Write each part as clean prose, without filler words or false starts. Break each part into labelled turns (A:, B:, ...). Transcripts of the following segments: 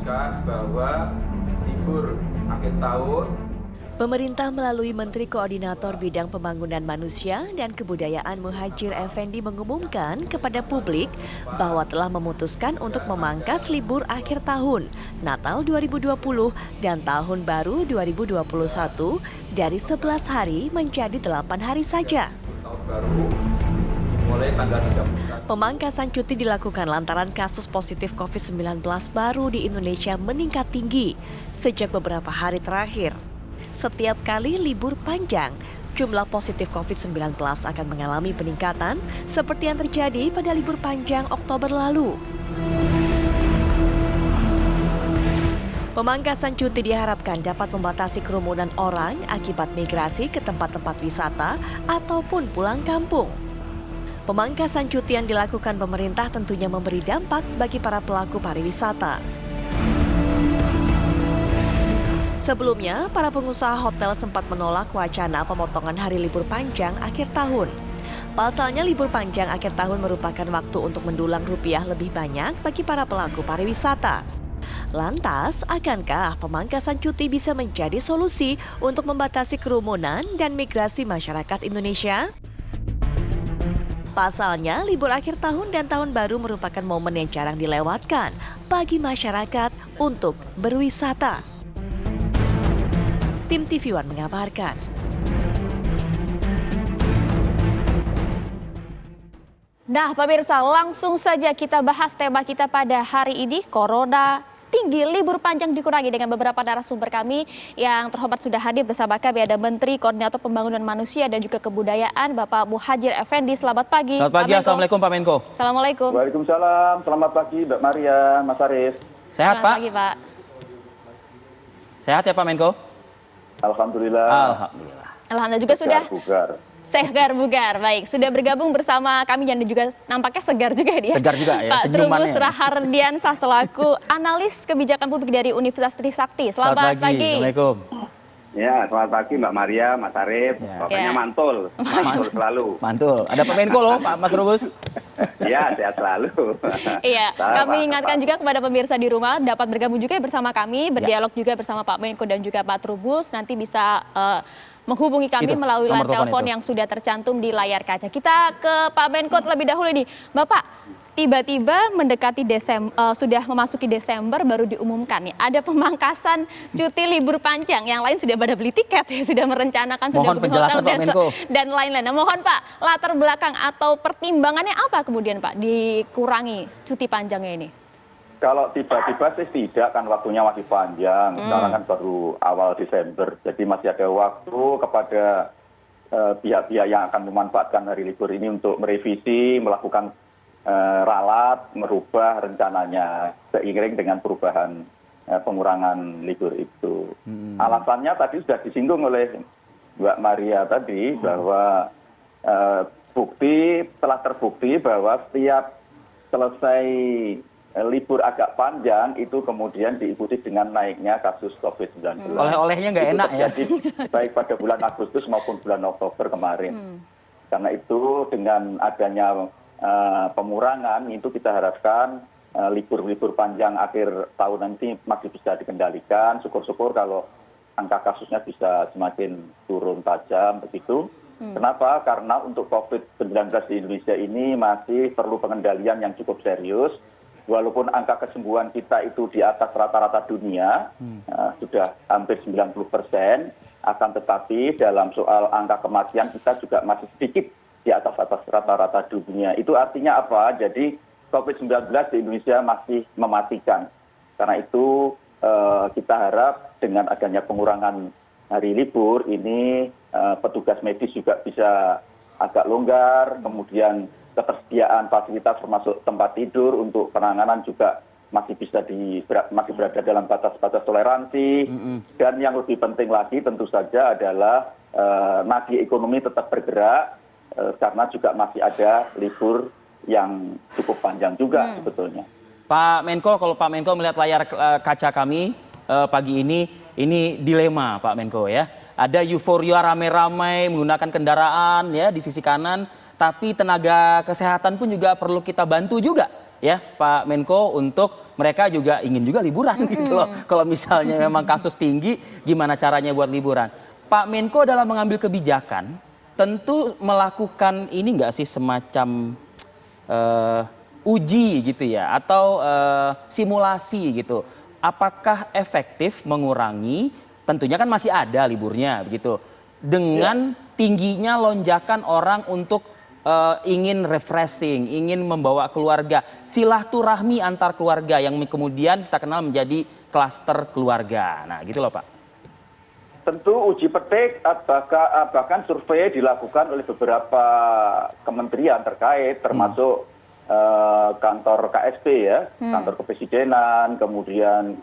A: memutuskan bahwa libur akhir tahun.
B: Pemerintah melalui Menteri Koordinator Bidang Pembangunan Manusia dan Kebudayaan Muhadjir Effendi mengumumkan kepada publik bahwa telah memutuskan untuk memangkas libur akhir tahun Natal 2020 dan Tahun Baru 2021 dari 11 hari menjadi 8 hari saja.
A: Tahun baru dimulai tanggal 31.
B: Pemangkasan cuti dilakukan lantaran kasus positif COVID-19 baru di Indonesia meningkat tinggi sejak beberapa hari terakhir. Setiap kali libur panjang, jumlah positif COVID-19 akan mengalami peningkatan seperti yang terjadi pada libur panjang Oktober lalu. Pemangkasan cuti diharapkan dapat membatasi kerumunan orang akibat migrasi ke tempat-tempat wisata ataupun pulang kampung. Pemangkasan cuti yang dilakukan pemerintah tentunya memberi dampak bagi para pelaku pariwisata. Sebelumnya, para pengusaha hotel sempat menolak wacana pemotongan hari libur panjang akhir tahun. Pasalnya, libur panjang akhir tahun merupakan waktu untuk mendulang rupiah lebih banyak bagi para pelaku pariwisata. Lantas, akankah pemangkasan cuti bisa menjadi solusi untuk membatasi kerumunan dan migrasi masyarakat Indonesia? Pasalnya, libur akhir tahun dan tahun baru merupakan momen yang jarang dilewatkan bagi masyarakat untuk berwisata. Tim TV One mengabarkan.
C: Nah, pemirsa, langsung saja kita bahas tema kita pada hari ini, Corona tinggi, libur panjang dikurangi, dengan beberapa narasumber kami yang terhormat sudah hadir bersama kami. Ada Menteri Koordinator Pembangunan Manusia dan juga Kebudayaan, Bapak Muhadjir Effendi. Selamat pagi.
D: Selamat pagi, Assalamualaikum Pak Menko.
C: Assalamualaikum.
E: Waalaikumsalam, selamat pagi Mbak Maria, Mas Arif.
D: Sehat
C: Selamat
D: Pak?
C: pagi, Pak.
D: Sehat ya Pak Menko?
E: Alhamdulillah.
D: Alhamdulillah.
C: Alhamdulillah juga sudah
E: Bugar.
C: segar bugar. Baik, sudah bergabung bersama kami dan juga nampaknya segar juga dia.
D: Segar juga ya,
C: Pak
D: senyumannya.
C: Trubus Rahardiansah selaku analis kebijakan publik dari Universitas Trisakti. Selamat pagi.
D: Assalamualaikum.
E: Ya, selamat pagi Mbak Maria, Mas Arif.
D: Ya.
E: Pokoknya
C: Ya.
E: mantul selalu.
D: Mantul. Ada Pak Menko loh, Pak Mas Trubus.
E: Ya, sehat selalu.
C: Iya,
E: Sama,
C: kami ingatkan
E: Pak.
C: juga kepada pemirsa di rumah dapat bergabung juga bersama kami, berdialog juga bersama Pak Menko dan juga Pak Trubus. Nanti bisa menghubungi kami
D: Itu,
C: melalui
D: nomor
C: line telepon
D: telepon itu.
C: yang sudah tercantum di layar kaca. Kita ke Pak Menko terlebih dahulu nih. Bapak, tiba-tiba mendekati sudah memasuki Desember baru diumumkan nih, ada pemangkasan cuti libur panjang. Yang lain sudah pada beli tiket ya, sudah merencanakan, sudah
D: Mohon
C: booking
D: penjelasan,
C: hotel
D: Pak Menko.
C: dan lain-lain. Nah, mohon Pak, latar belakang atau pertimbangannya apa kemudian Pak dikurangi cuti panjangnya ini?
E: Kalau tiba-tiba sih tidak, kan waktunya masih panjang. Sekarang kan baru awal Desember, jadi masih ada waktu kepada pihak-pihak yang akan memanfaatkan hari libur ini untuk merevisi, melakukan ralat, merubah rencananya seiring dengan perubahan pengurangan libur itu. Alasannya tadi sudah disinggung oleh Mbak Maria tadi bahwa telah terbukti bahwa setiap selesai libur agak panjang itu kemudian diikuti dengan naiknya kasus COVID-19.
D: Oleh-olehnya nggak
E: Itu
D: enak ya.
E: terjadi baik pada bulan Agustus maupun bulan Oktober kemarin. Karena itu dengan adanya pengurangan itu kita harapkan libur-libur panjang akhir tahun nanti masih bisa dikendalikan. Syukur-syukur kalau angka kasusnya bisa semakin turun tajam begitu. Kenapa? Karena untuk COVID-19 di Indonesia ini masih perlu pengendalian yang cukup serius. Walaupun angka kesembuhan kita itu di atas rata-rata dunia, sudah hampir 90%, akan tetapi dalam soal angka kematian kita juga masih sedikit di atas rata-rata dunia. Itu artinya apa? Jadi COVID-19 di Indonesia masih mematikan. Karena itu kita harap dengan adanya pengurangan hari libur ini petugas medis juga bisa agak longgar, kemudian ketersediaan fasilitas termasuk tempat tidur untuk penanganan juga masih berada dalam batas-batas toleransi. Dan yang lebih penting lagi tentu saja adalah nadi ekonomi tetap bergerak karena juga masih ada libur yang cukup panjang juga sebetulnya.
D: Pak Menko, kalau Pak Menko melihat layar kaca kami pagi ini dilema Pak Menko ya. Ada euforia rame-rame menggunakan kendaraan ya di sisi kanan, tapi tenaga kesehatan pun juga perlu kita bantu juga ya Pak Menko untuk mereka juga ingin juga liburan gitu loh. Kalau misalnya memang kasus tinggi, gimana caranya buat liburan? Pak Menko dalam mengambil kebijakan tentu melakukan ini nggak sih semacam uji gitu ya atau simulasi gitu. Apakah efektif mengurangi, tentunya kan masih ada liburnya begitu, dengan tingginya lonjakan orang untuk ingin refreshing, ingin membawa keluarga, silaturahmi antar keluarga yang kemudian kita kenal menjadi klaster keluarga. Nah gitu loh Pak.
E: Tentu uji petik bahkan survei dilakukan oleh beberapa kementerian terkait termasuk kantor KSP ya, kantor kepresidenan, kemudian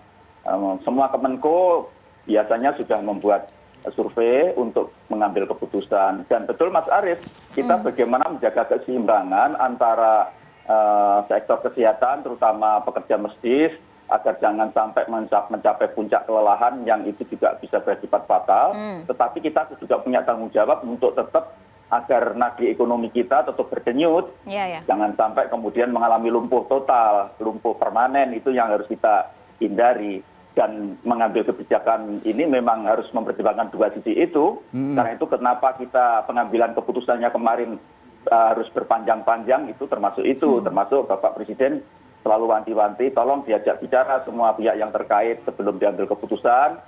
E: semua Kemenko biasanya sudah membuat survei untuk mengambil keputusan. Dan betul Mas Arief, kita bagaimana menjaga keseimbangan antara sektor kesehatan terutama pekerja medis agar jangan sampai mencapai puncak kelelahan yang itu juga bisa bersifat fatal. Tetapi kita juga punya tanggung jawab untuk tetap agar nadi ekonomi kita tetap berdenyut. Jangan sampai kemudian mengalami lumpuh total, lumpuh permanen, itu yang harus kita hindari. Dan mengambil kebijakan ini memang harus mempertimbangkan dua sisi itu. Karena itu kenapa kita pengambilan keputusannya kemarin harus berpanjang-panjang, itu termasuk itu. Termasuk Bapak Presiden selalu wanti-wanti, tolong diajak bicara semua pihak yang terkait sebelum diambil keputusan.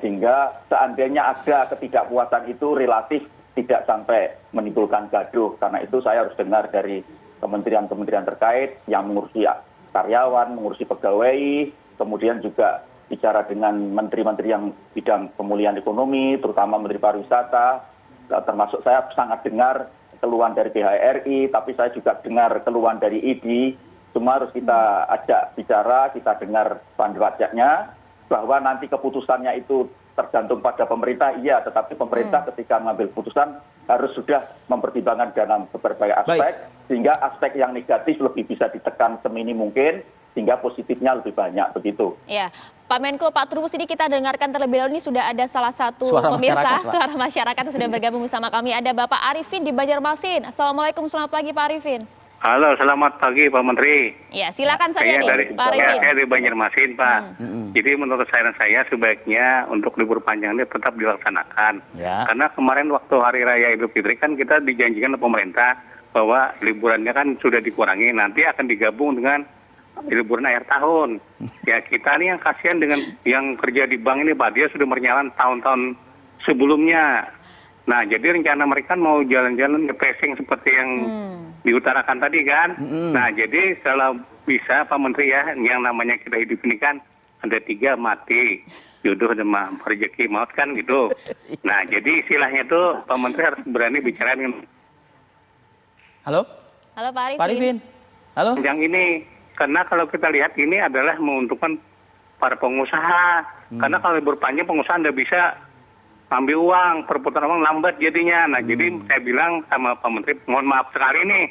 E: Sehingga seandainya ada ketidakpuasan itu relatif tidak sampai menimbulkan gaduh. Karena itu saya harus dengar dari kementerian-kementerian terkait yang mengurusi karyawan, mengurusi pegawai, kemudian juga bicara dengan menteri-menteri yang bidang pemulihan ekonomi, terutama Menteri Pariwisata, termasuk saya sangat dengar keluhan dari PHRI, tapi saya juga dengar keluhan dari ID. Semua harus kita ajak bicara, kita dengar panduannya, bahwa nanti keputusannya itu tergantung pada pemerintah, iya, tetapi pemerintah ketika mengambil keputusan harus sudah mempertimbangkan dalam berbagai aspek, sehingga aspek yang negatif lebih bisa ditekan seminim mungkin, sehingga positifnya lebih banyak, begitu.
C: Ya, Pak Menko, Pak Trubus, ini kita dengarkan terlebih dahulu, ini sudah ada salah satu pemirsa suara masyarakat yang sudah bergabung bersama kami. Ada Bapak Arifin di Banjarmasin. Assalamualaikum, selamat pagi Pak Arifin.
F: Halo, selamat pagi Pak Menteri.
C: Ya, silakan saja nih Pak Arifin.
F: Saya di Banjarmasin Pak. Jadi menurut saya sebaiknya untuk libur panjang ini tetap dilaksanakan. Karena kemarin waktu Hari Raya Idul Fitri kan kita dijanjikan oleh pemerintah bahwa liburannya kan sudah dikurangi, nanti akan digabung dengan liburan akhir tahun. Ya kita nih yang kasihan dengan yang kerja di bank ini Pak, dia sudah berjalan tahun-tahun sebelumnya. Nah jadi rencana mereka mau jalan-jalan refreshing seperti yang diutarakan tadi kan. Nah jadi kalau bisa Pak Menteri ya, yang namanya kita hidup ini kan ada 3 mati, jodoh dan rezeki maut kan gitu. Nah jadi istilahnya tuh Pak Menteri harus berani bicara dengan.
D: Halo?
C: Halo Pak Arifin.
D: Pak Arifin. Halo?
F: Yang ini. Karena kalau kita lihat ini adalah menguntungkan para pengusaha. Karena kalau libur panjang pengusaha tidak bisa ambil uang, perputaran uang lambat jadinya. Nah jadi saya bilang sama Pak Menteri, mohon maaf sekali nih,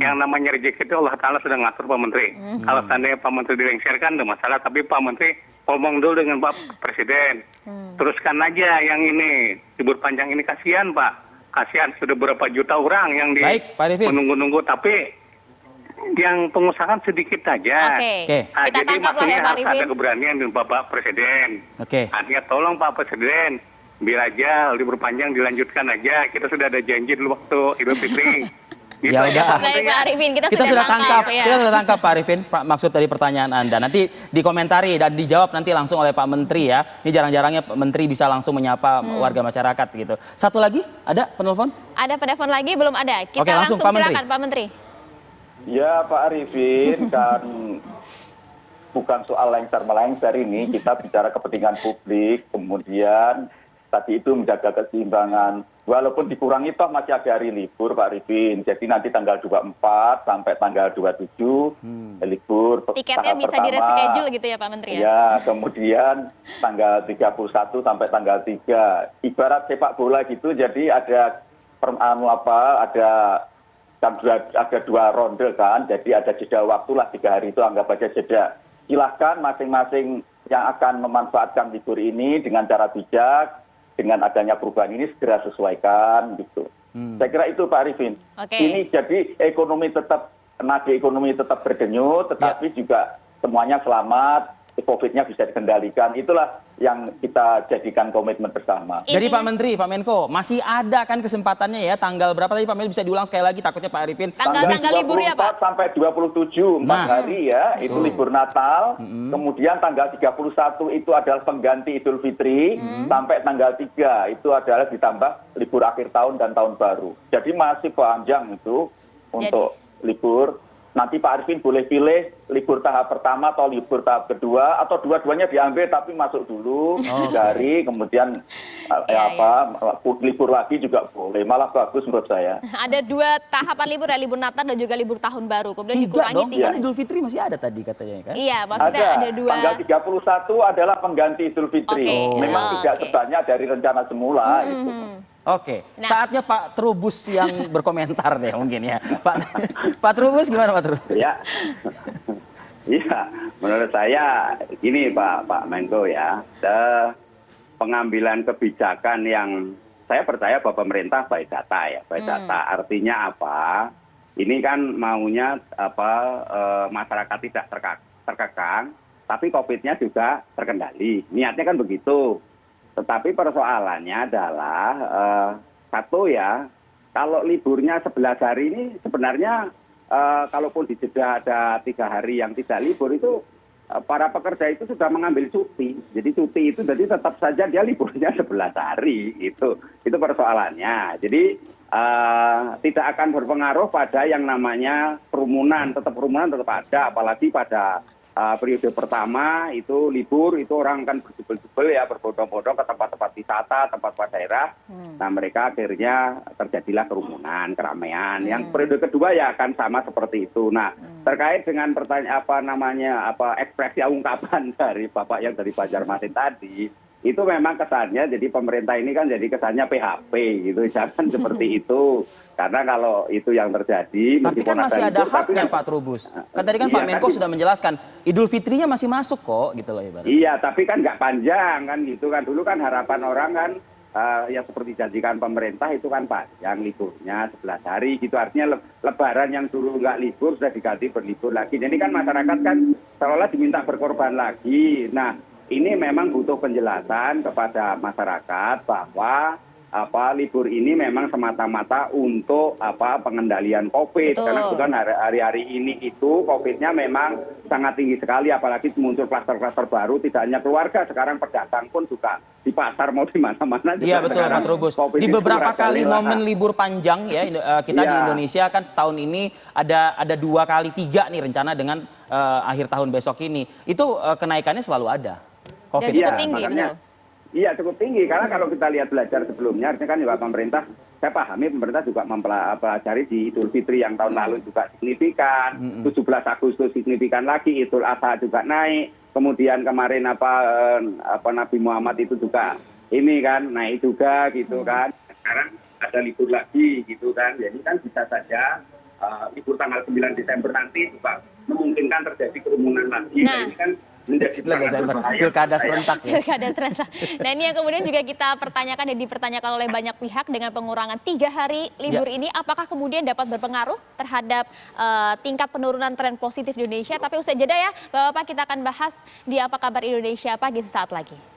F: yang namanya rezeki itu Allah Ta'ala sudah ngatur Pak Menteri. Kalau seandainya Pak Menteri dilengserkan tidak masalah, tapi Pak Menteri ngomong dulu dengan Pak Presiden. Teruskan aja yang ini, libur panjang ini kasihan Pak. Kasihan sudah berapa juta orang yang menunggu-nunggu, tapi yang pengusaha kan sedikit aja. Nah,
C: kita
F: jadi
C: tangkap lah ya Pak Arifin.
F: ada keberanian dengan Bapak Presiden. Artinya tolong Pak Presiden, biar aja libur panjang dilanjutkan aja. Kita sudah ada janji dulu waktu Idul Fitri.
D: Gitu ya udah.
C: Baik Pak Arifin, kita
D: sudah tangkap.
C: Ya.
D: Kita sudah tangkap Pak Arifin maksud dari pertanyaan Anda. Nanti dikomentari dan dijawab nanti langsung oleh Pak Menteri ya. Ini jarang-jarangnya Pak Menteri bisa langsung menyapa warga masyarakat gitu. Satu lagi, ada penelpon?
C: Ada penelpon lagi, belum ada. Kita langsung
D: Pak
C: silakan
D: Menteri.
C: Pak Menteri.
E: Ya Pak Arifin, kan bukan soal lengser-melengser ini, kita bicara kepentingan publik, kemudian tadi itu menjaga keseimbangan. Walaupun dikurangi toh masih ada hari libur Pak Arifin, jadi nanti tanggal 24 sampai tanggal 27 libur.
C: Tiketnya bisa di-reschedule gitu ya Pak Menteri ya?
E: Ya, kemudian tanggal 31 sampai tanggal 3. Ibarat sepak bola gitu, jadi ada ada 2 ronde kan, jadi ada jeda waktu lah 3 hari itu, anggap aja jeda. Silahkan masing-masing yang akan memanfaatkan libur ini dengan cara bijak, dengan adanya perubahan ini segera sesuaikan gitu. Saya kira itu Pak Arifin. Ini jadi ekonomi tetap nadi ekonomi tetap berdenyut, tetapi juga semuanya selamat, COVID-nya bisa dikendalikan. Itulah yang kita jadikan komitmen bersama.
D: Jadi Pak Menteri, Pak Menko, masih ada kan kesempatannya ya, tanggal berapa tadi Pak Menteri, bisa diulang sekali lagi takutnya Pak Arifin.
C: Tanggal liburnya Pak.
E: Sampai 27, 4 hari ya, itu libur Natal. Kemudian tanggal 31 itu adalah pengganti Idul Fitri, sampai tanggal 3 itu adalah ditambah libur akhir tahun dan tahun baru. Jadi masih panjang itu untuk libur. Nanti Pak Arifin boleh pilih libur tahap pertama atau libur tahap kedua, atau dua-duanya diambil tapi masuk dulu 3 hari, kemudian libur lagi juga boleh, malah bagus menurut saya.
C: Ada 2 tahapan libur ya, libur Natal dan juga libur tahun baru, kemudian
D: 3
C: dikurangi
D: dong,
C: 3.
D: kan Idul Fitri masih ada tadi katanya kan?
C: Iya, maksudnya ada 2.
E: Tanggal 31 adalah pengganti Idul Fitri. Memang tidak sebanyak dari rencana semula gitu.
D: Oke, saatnya Pak Trubus yang berkomentar deh mungkin ya. Pak Trubus gimana Pak Trubus?
G: Ya, iya, menurut saya gini Pak Menko ya, pengambilan kebijakan yang saya percaya bahwa pemerintah baik data ya, baik data. Artinya apa? Ini kan maunya masyarakat tidak terkekang, tapi COVID-nya juga terkendali. Niatnya kan begitu. Tetapi persoalannya adalah satu ya, kalau liburnya 11 hari ini sebenarnya kalaupun di jeda ada 3 hari yang tidak libur itu para pekerja itu sudah mengambil cuti. Jadi cuti itu jadi tetap saja dia liburnya 11 hari itu persoalannya. Jadi tidak akan berpengaruh pada yang namanya kerumunan tetap ada, apalagi pada periode pertama itu libur, itu orang kan berjubel-jubel ya, berbondong-bondong ke tempat-tempat wisata, tempat-tempat daerah. Nah mereka akhirnya terjadilah kerumunan, keramaian. Yang periode kedua ya akan sama seperti itu. Nah terkait dengan pertanyaan ekspresi ungkapan dari Bapak yang dari Banjarmasin tadi, itu memang kesannya jadi pemerintah ini kan jadi kesannya PHP gitu, jangan seperti itu. Karena kalau itu yang terjadi,
D: tapi kan masih ada haknya Pak Trubus. Kan tadi kan Pak Menko sudah menjelaskan Idul Fitrinya masih masuk kok gitu loh ibaratnya.
G: Iya, tapi kan nggak panjang kan gitu kan. Dulu kan harapan orang kan yang seperti janjikan pemerintah itu kan panjang liburnya 11 hari gitu. Artinya lebaran yang dulu nggak libur sudah diganti berlibur lagi. Jadi kan masyarakat kan seolah diminta berkorban lagi. Nah, ini memang butuh penjelasan kepada masyarakat bahwa libur ini memang semata-mata untuk pengendalian COVID.
C: Betul.
G: Karena kebetulan hari-hari ini itu COVID-nya memang sangat tinggi sekali, apalagi muncul klaster-klaster baru, tidak hanya keluarga, sekarang pedagang pun juga di pasar mau di mana-mana.
D: Iya betul Pak Trubus. Di beberapa kali momen libur panjang ya kita di Indonesia kan setahun ini ada 2 kali 3 nih rencana dengan akhir tahun besok ini. Itu kenaikannya selalu ada. COVID.
C: Dan cukup tinggi.
G: Iya cukup tinggi, karena kalau kita lihat belajar sebelumnya, artinya kan juga pemerintah, saya pahami pemerintah juga mempelajari di Idul Fitri yang tahun lalu juga signifikan, 17 Agustus signifikan lagi, Idul Adha juga naik, kemudian kemarin Nabi Muhammad itu juga ini kan naik juga gitu kan, sekarang ada libur lagi gitu kan, jadi kan bisa saja libur tanggal 9 Desember nanti juga memungkinkan terjadi kerumunan lagi. Nah ini kan menjadi
D: pilkada serentak ya.
C: Pilkada serentak. Nah ini yang kemudian juga kita pertanyakan dan dipertanyakan oleh banyak pihak dengan pengurangan 3 hari libur ini, apakah kemudian dapat berpengaruh terhadap tingkat penurunan tren positif di Indonesia? Tapi usai jeda ya Bapak-Bapak, kita akan bahas di Apa Kabar Indonesia Pagi sesaat lagi.